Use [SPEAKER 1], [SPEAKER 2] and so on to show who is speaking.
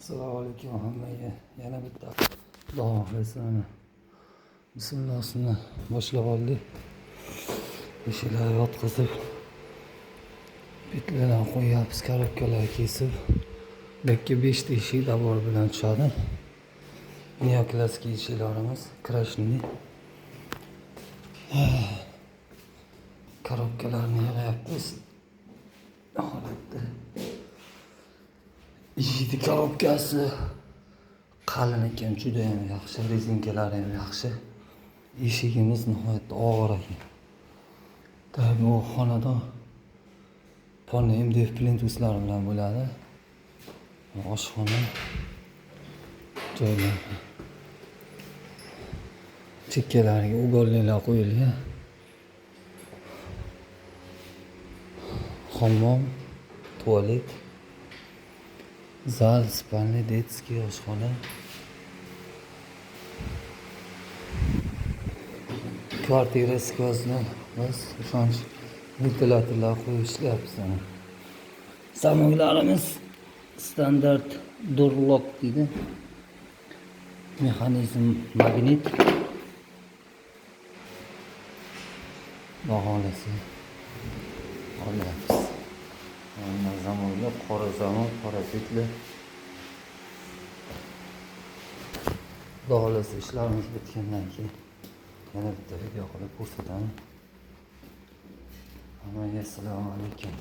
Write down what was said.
[SPEAKER 1] Assalomu alaykum hammaga. Yana bitta Xudo xohlasa bismillah boshlab oldik. Eshiklarni yotqizib, bitlarni qo'yapmiz, korobkalar kesib. Bekka 5 ta eshik davor bilan tushadi. Neoklassik eshiklarimiz, krashni. Korobkalarni yig'yapmiz. Holatda. Eshikning korobkasi qalin ekan, juda ham yaxshi, rezinkalari ham yaxshi. Eshigimiz nihoyatda og'ir ekan. Bu xonadon polni MDF plintuslar bilan bo'ladi. Oshxona joylar. Chekkalariga uголnilar qo'yilgan. Hammom, tualet, zal, spalni, detskiy, oshxona. Kvartira skvozna, biz ishonch ventilatorlar qo'yishlayapmiz. Samoylarimiz standart durlock deydi. Mexanizm magnit. Baholasi olyapmiz. Zamonda qora zamon, qora betlar. Baholasi ishlarimiz bitgandan keyin yana bitta video qilib ko'rsataman. Hammaga assalomu alaykum.